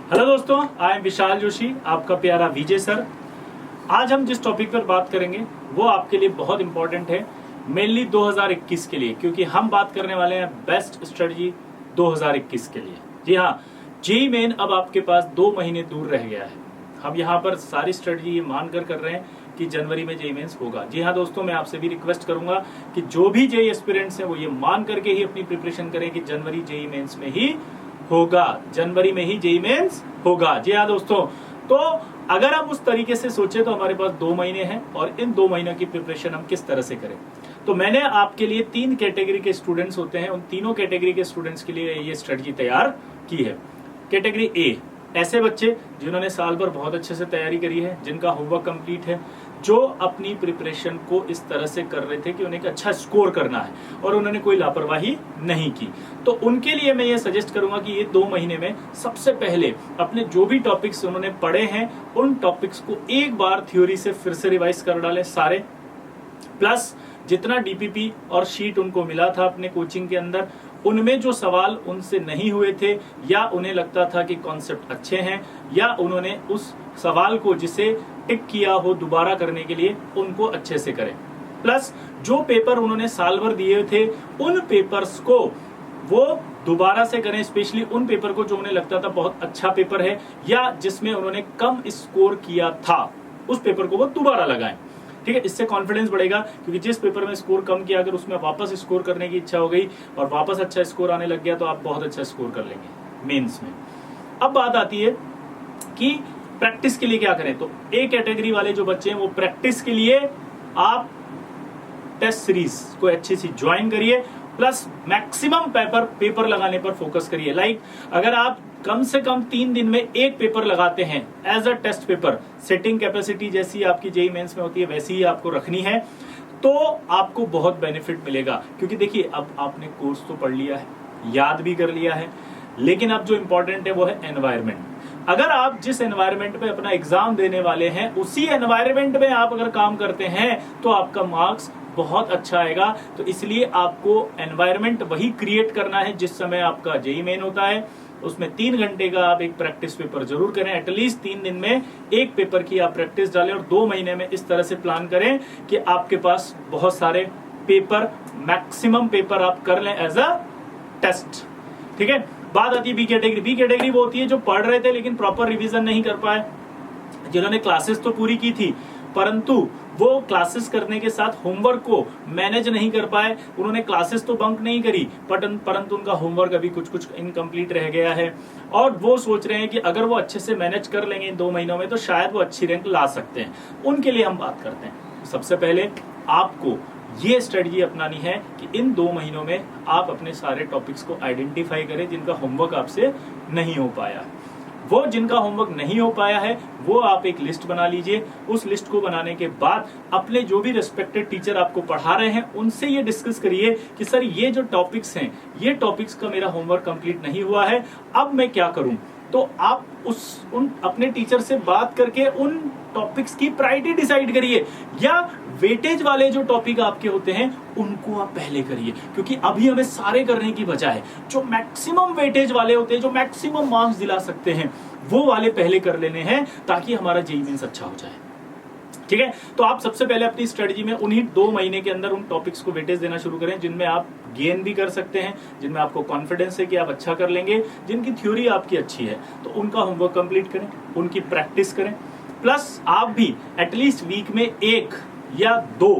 Hello दोस्तों, I am विशाल जोशी, आपका प्यारा विजय सर। आज हम जिस टॉपिक पर बात करेंगे वो आपके लिए बहुत इंपॉर्टेंट है, मेनली 2021 के लिए, क्योंकि हम बात करने वाले हैं बेस्ट स्ट्रेटजी 2021 के लिए। जी हाँ, जेईई मेन अब आपके पास 2 महीने दूर रह गया है। हम यहाँ पर सारी स्ट्रेटजी ये मानकर कर रहे हैं कि जनवरी में जेईई मेंस होगा। जी हाँ दोस्तों, मैं आपसे भी रिक्वेस्ट करूंगा कि जो भी जेईई एस्पिरेंट्स हैं वो ये मान करके ही अपनी प्रिपरेशन करें कि जनवरी जेईई मेंस में ही होगा, जनवरी में ही जेईई मेंस होगा। जी हाँ दोस्तों, तो अगर हम उस तरीके से सोचे तो हमारे पास 2 महीने हैं और इन 2 महीनों की प्रिपरेशन हम किस तरह से करें। तो मैंने आपके लिए 3 कैटेगरी के स्टूडेंट्स होते हैं, उन तीनों कैटेगरी के स्टूडेंट्स के लिए ये स्ट्रेटजी तैयार की है। कैटेगरी ए, ऐसे बच्चे जिन्होंने साल भर बहुत अच्छे से तैयारी करी है, जिनका होमवर्क कंप्लीट है, जो अपनी प्रिपरेशन को इस तरह से कर रहे थे कि उन्हें एक अच्छा स्कोर करना है और उन्होंने कोई लापरवाही नहीं की। तो उनके लिए मैं ये सजेस्ट करूंगा कि ये 2 महीने में सबसे पहले अपने जो भी टॉपिक्स उन्होंने पढ़े हैं उन टॉपिक्स को एक बार थ्योरी से फिर से रिवाइज कर डालें सारे, प्लस जितना डीपीपी और शीट उनको मिला था अपने कोचिंग के अंदर, उनमें जो सवाल उनसे नहीं हुए थे या उन्हें लगता था कि कॉन्सेप्ट अच्छे हैं या उन्होंने उस सवाल को जिसे टिक किया हो दोबारा करने के लिए, उनको अच्छे से करें। प्लस जो पेपर उन्होंने साल भर दिए थे उन पेपर्स को वो दोबारा से करें, स्पेशली उन पेपर को जो उन्हें लगता था बहुत अच्छा पेपर है या जिसमें उन्होंने कम स्कोर किया था, उस पेपर को वो दोबारा लगाएं। ठीक है, इससे कॉन्फिडेंस बढ़ेगा, क्योंकि जिस पेपर में स्कोर कम किया अगर उसमें वापस स्कोर करने की इच्छा हो गई और वापस अच्छा स्कोर आने लग गया तो आप बहुत अच्छा स्कोर कर लेंगे मेंस में। अब बात आती है कि प्रैक्टिस के लिए क्या करें। तो ए कैटेगरी वाले जो बच्चे हैं वो प्रैक्टिस के लिए आप टेस्ट सीरीज को अच्छी सी ज्वाइन करिए, प्लस मैक्सिमम पेपर लगाने पर फोकस करिए। लाइक अगर आप कम से कम 3 दिन में एक पेपर लगाते हैं as a test paper, setting capacity जैसी आपकी जेईई मेंस में होती है वैसी ही आपको रखनी है, तो आपको बहुत बेनिफिट मिलेगा। क्योंकि देखिए, अब आपने कोर्स तो पढ़ लिया है, याद भी कर लिया है, लेकिन अब जो इंपॉर्टेंट है वो है एनवायरमेंट। अगर आप जिस एनवायरमेंट में अपना एग्जाम देने वाले हैं उसी एनवायरमेंट में आप अगर काम करते हैं तो आपका मार्क्स बहुत अच्छा आएगा। तो इसलिए आपको एनवायरमेंट वही क्रिएट करना है जिस समय आपका जेईई मेन होता है। उसमें 3 घंटे का आप एक प्रैक्टिस पेपर जरूर करें, एटलीस्ट 3 दिन में एक पेपर की आप प्रैक्टिस डालें और 2 महीने में इस तरह से प्लान करें कि आपके पास बहुत सारे पेपर, मैक्सिमम पेपर आप कर लें एज अ टेस्ट। ठीक है, बात आती है बी कैटेगरी। बी कैटेगरी वो होती है जो पढ़ रहे थे लेकिन प्रॉपर रिवीजन नहीं कर पाए, जिन्होंने क्लासेस तो पूरी की थी परंतु वो क्लासेस करने के साथ होमवर्क को मैनेज नहीं कर पाए। उन्होंने क्लासेस तो बंक नहीं करी परंतु उनका होमवर्क अभी कुछ इनकम्प्लीट रह गया है और वो सोच रहे हैं कि अगर वो अच्छे से मैनेज कर लेंगे इन 2 महीनों में तो शायद वो अच्छी रैंक ला सकते हैं। उनके लिए हम बात करते हैं। सबसे पहले आपको ये स्ट्रेटजी अपनानी है कि इन 2 महीनों में आप अपने सारे टॉपिक्स को आइडेंटिफाई करें जिनका होमवर्क आपसे नहीं हो पाया। वो जिनका होमवर्क नहीं हो पाया है वो आप एक लिस्ट बना लीजिए। उस लिस्ट को बनाने के बाद अपने जो भी रिस्पेक्टेड टीचर आपको पढ़ा रहे हैं उनसे ये डिस्कस करिए कि सर ये जो टॉपिक्स हैं, ये टॉपिक्स का मेरा होमवर्क कंप्लीट नहीं हुआ है, अब मैं क्या करूं। तो आप उन अपने टीचर से बात करके उन टॉपिक्स की प्रायोरिटी डिसाइड करिए, या वेटेज वाले जो टॉपिक आपके होते हैं उनको आप पहले करिए, क्योंकि अभी हमें सारे करने की बजाय जो मैक्सिमम वेटेज वाले होते हैं, जो मैक्सिमम मार्क्स दिला सकते हैं, वो वाले पहले कर लेने हैं ताकि हमारा जेईई मेंस अच्छा हो जाए। ठीक है, तो आप सबसे पहले अपनी स्ट्रेटजी में उन्हीं 2 महीने के अंदर उन टॉपिक्स को वेटेज देना शुरू करें जिनमें आप गेन भी कर सकते हैं, जिनमें आपको कॉन्फिडेंस है कि आप अच्छा कर लेंगे, जिनकी थ्योरी आपकी अच्छी है। तो उनका होमवर्क कंप्लीट करें, उनकी प्रैक्टिस करें, प्लस आप भी एटलीस्ट वीक में 1 या 2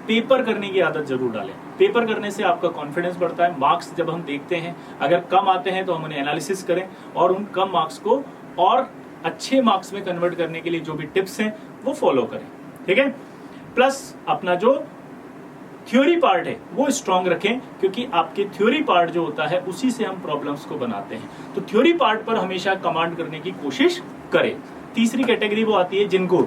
पेपर करने की आदत जरूर डालें। पेपर करने से आपका कॉन्फिडेंस बढ़ता है। मार्क्स जब हम देखते हैं अगर कम आते हैं तो हम उन्हें एनालिसिस करें और उन कम मार्क्स को और अच्छे मार्क्स में कन्वर्ट करने के लिए जो भी टिप्स हैं वो फॉलो करें। ठीक है, प्लस अपना जो थ्योरी पार्ट है वो स्ट्रांग रखें, क्योंकि आपके थ्योरी पार्ट जो होता है उसी से हम प्रॉब्लम्स को बनाते हैं। तो थ्योरी पार्ट पर हमेशा कमांड करने की कोशिश करें। तीसरी कैटेगरी वो आती है जिनको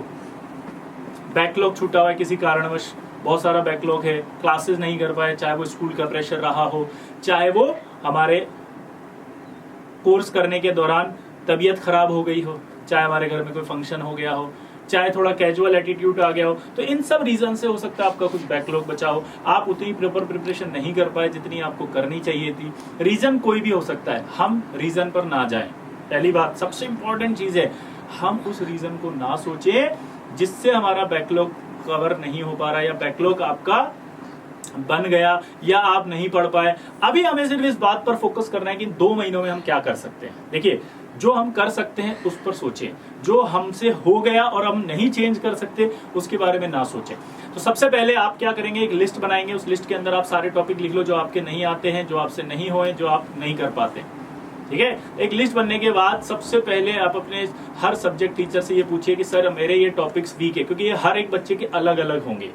बैकलॉग छूटा हुआ है किसी कारणवश, बहुत सारा बैकलॉग है, क्लासेस नहीं कर पाए, चाहे वो स्कूल का प्रेशर रहा हो, चाहे वो हमारे कोर्स करने के दौरान तबीयत खराब हो गई हो, चाहे हमारे घर में कोई फंक्शन हो गया हो, चाहे थोड़ा कैजुअल एटीट्यूड आ गया हो। तो इन सब रीजन से हो सकता है आपका कुछ बैकलॉग बचा हो, आप उतनी प्रॉपर प्रिपरेशन नहीं कर पाए जितनी आपको करनी चाहिए थी। रीजन कोई भी हो सकता है, हम रीजन पर ना जाएं। पहली बात सबसे इंपॉर्टेंट चीज है, हम उस रीजन को ना सोचें जिससे हमारा बैकलॉग कवर नहीं हो पा रहा या बैकलॉग आपका बन गया या आप नहीं पढ़ पाए। अभी हमें सिर्फ इस बात पर फोकस करना है कि 2 महीनों में हम क्या कर सकते हैं। देखिए, जो हम कर सकते हैं उस पर सोचें, जो हमसे हो गया और हम नहीं चेंज कर सकते उसके बारे में ना सोचें। तो सबसे पहले आप क्या करेंगे, एक लिस्ट बनाएंगे, उस लिस्ट के अंदर आप सारे टॉपिक लिख लो जो आपके नहीं आते हैं, जो आपसे नहीं होए, जो आप नहीं कर पाते। ठीक है, एक लिस्ट बनने के बाद सबसे पहले आप अपने हर सब्जेक्ट टीचर से ये पूछिए कि सर मेरे ये टॉपिक्स वीक है, क्योंकि ये हर एक बच्चे के अलग अलग होंगे।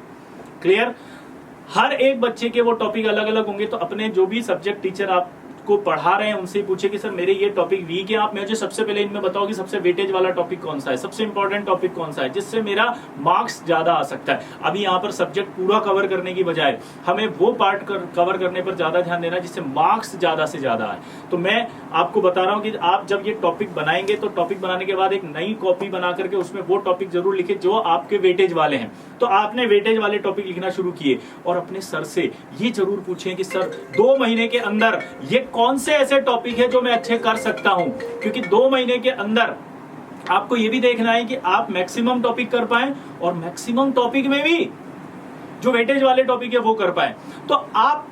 क्लियर, हर एक बच्चे के वो टॉपिक अलग अलग होंगे। तो अपने जो भी सब्जेक्ट टीचर आपको पढ़ा रहे हैं उनसे पूछे कि सर मेरे ये टॉपिक वीक है, आप मुझे सबसे पहले इनमें बताओ कि सबसे वेटेज वाला टॉपिक कौन सा है, सबसे इंपॉर्टेंट टॉपिक कौन सा है, जिससे मेरा मार्क्स ज्यादा आ सकता है। अभी यहाँ पर सब्जेक्ट पूरा कवर करने की बजाय हमें वो पार्ट कवर करने पर ज्यादा ध्यान देना जिससे मार्क्स ज्यादा से ज्यादा आए। तो मैं आपको बता रहा हूँ कि आप जब ये टॉपिक बनाएंगे तो टॉपिक बनाने के बाद एक नई कॉपी बना करके उसमें वो टॉपिक जरूर लिखे जो आपके वेटेज वाले हैं। तो आपने वेटेज वाले टॉपिक लिखना शुरू किए और अपने सर से ये जरूर पूछें कि सर 2 महीने के अंदर ये कौन से ऐसे टॉपिक है जो मैं अच्छे कर सकता हूं, क्योंकि 2 महीने के अंदर आपको ये भी देखना है कि आप मैक्सिमम टॉपिक कर पाए और मैक्सिमम टॉपिक में भी जो वेटेज वाले टॉपिक है वो कर पाए। तो आप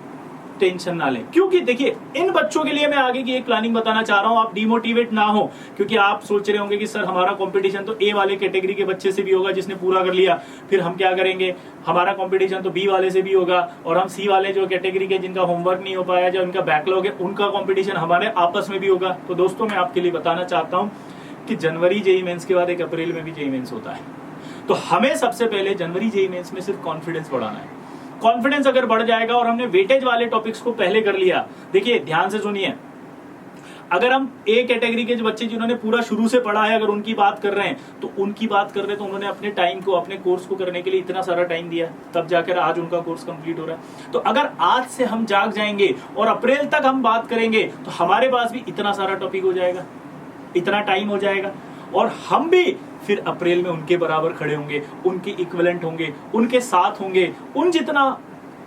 टेंशन ना लें, क्योंकि देखिए इन बच्चों के लिए मैं आगे की एक प्लानिंग बताना चाह रहा हूं, आप डिमोटिवेट ना हो, क्योंकि आप सोच रहे होंगे कि सर हमारा कंपटीशन तो ए वाले कैटेगरी के बच्चे से भी होगा जिसने पूरा कर लिया, फिर हम क्या करेंगे, हमारा कंपटीशन तो बी वाले से भी होगा और हम सी वाले जो कैटेगरी के जिनका होमवर्क नहीं हो पाया, जो उनका बैकलॉग है, उनका कंपटीशन हमारे आपस में भी होगा। तो दोस्तों मैं आपके लिए बताना चाहता हूं कि जनवरी जेईई मेंस के बाद 1 अप्रैल में भी जेईई मेंस होता है। तो हमें सबसे पहले जनवरी जेईई मेंस में सिर्फ कॉन्फिडेंस बढ़ाना है। कॉन्फिडेंस अगर बढ़ जाएगा और हमने वेटेज वाले टॉपिक्स को पहले कर लिया, देखिए ध्यान से सुनिए, अगर हम ए कैटेगरी के जो बच्चे जिन्होंने पूरा शुरू से पढ़ा है अगर उनकी बात कर रहे हैं तो उन्होंने अपने टाइम को, अपने कोर्स को करने के लिए इतना सारा टाइम दिया, तब जाकर आज उनका कोर्स कंप्लीट हो रहा है। तो अगर आज से हम जाग जाएंगे और अप्रैल तक हम बात करेंगे तो हमारे पास भी इतना सारा टॉपिक हो जाएगा, इतना टाइम हो जाएगा और हम भी फिर अप्रैल में उनके बराबर खड़े होंगे, उनके इक्विवेलेंट होंगे, उनके साथ होंगे, उन जितना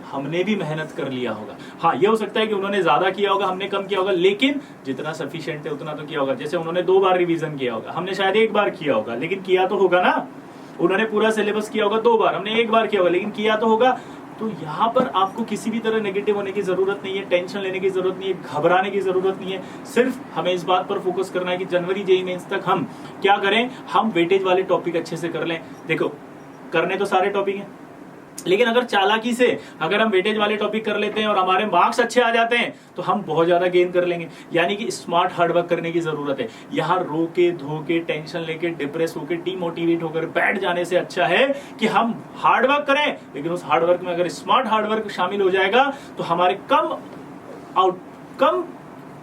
हमने भी मेहनत कर लिया होगा। हाँ, ये हो सकता है कि उन्होंने ज्यादा किया होगा, हमने कम किया होगा, लेकिन जितना सफिशिएंट है उतना तो किया होगा। जैसे उन्होंने 2 बार रिवीजन किया होगा, हमने शायद 1 बार किया होगा, लेकिन किया तो होगा ना। उन्होंने पूरा सिलेबस किया होगा 2 बार, हमने 1 बार किया होगा, लेकिन किया तो होगा। तो यहाँ पर आपको किसी भी तरह नेगेटिव होने की जरूरत नहीं है, टेंशन लेने की जरूरत नहीं है, घबराने की जरूरत नहीं है। सिर्फ हमें इस बात पर फोकस करना है कि जनवरी जेईई मेंस तक हम क्या करें, हम वेटेज वाले टॉपिक अच्छे से कर लें। देखो, करने तो सारे टॉपिक हैं, लेकिन अगर चालाकी से अगर हम वेटेज वाले टॉपिक कर लेते हैं और हमारे मार्क्स अच्छे आ जाते हैं तो हम बहुत ज्यादा गेन कर लेंगे। यानी कि स्मार्ट हार्डवर्क करने की जरूरत है। यहाँ रोके धोके टेंशन लेके डिप्रेस होकर डिमोटिवेट होकर बैठ जाने से अच्छा है कि हम हार्डवर्क करें, लेकिन उस हार्डवर्क में अगर स्मार्ट हार्डवर्क शामिल हो जाएगा तो हमारे कम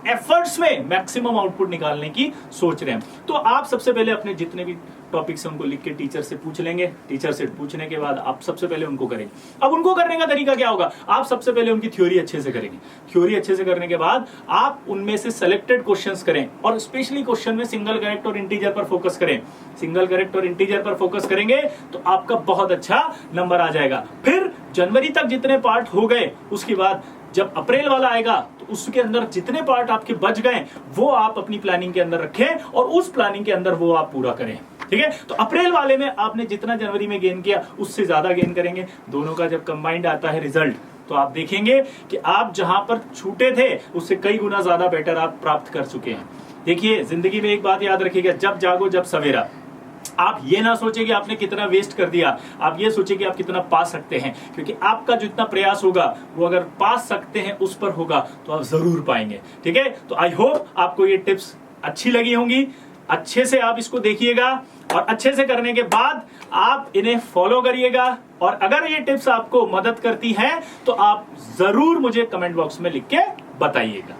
एफर्ट्स में मैक्सिमम आउटपुट निकालने की सोच रहे हैं। तो आप सबसे पहले अपने जितने भी टॉपिक्स हैं उनको लिख के टीचर से पूछ लेंगे। टीचर से पूछने के बाद आप सबसे पहले उनको करेंगे। अब उनको करने का तरीका क्या होगा, आप सबसे पहले उनकी थ्योरी अच्छे से करेंगे। थ्योरी अच्छे से करने के बाद आप उनमें से सेलेक्टेड क्वेश्चंस करें और स्पेशली क्वेश्चन में सिंगल करेक्ट और इंटीजर पर फोकस करें। सिंगल करेक्ट और इंटीजर पर फोकस करेंगे तो आपका बहुत अच्छा नंबर आ जाएगा। फिर जनवरी तक जितने पार्ट हो गए, उसके बाद जब अप्रैल वाला आएगा तो उसके अंदर जितने पार्ट आपके बच गए वो आप अपनी प्लानिंग के अंदर रखें और उस प्लानिंग के अंदर वो आप पूरा करें। ठीक है, तो अप्रैल वाले में आपने जितना जनवरी में गेन किया उससे ज्यादा गेन करेंगे। दोनों का जब कंबाइंड आता है रिजल्ट तो आप देखेंगे कि आप जहां पर छूटे थे उससे कई गुना ज्यादा बेटर आप प्राप्त कर चुके हैं। देखिए, जिंदगी में एक बात याद रखिएगा, जब जागो जब सवेरा। आप ये ना सोचे कि आपने कितना वेस्ट कर दिया, आप ये सोचे कि आप कितना पा सकते हैं, क्योंकि आपका जितना प्रयास होगा वो अगर पा सकते हैं उस पर होगा तो आप जरूर पाएंगे। ठीक है, तो आई होप आपको ये टिप्स अच्छी लगी होंगी। अच्छे से आप इसको देखिएगा और अच्छे से करने के बाद आप इन्हें फॉलो करिएगा। और अगर ये टिप्स आपको मदद करती हैं तो आप जरूर मुझे कमेंट बॉक्स में लिख के बताइएगा।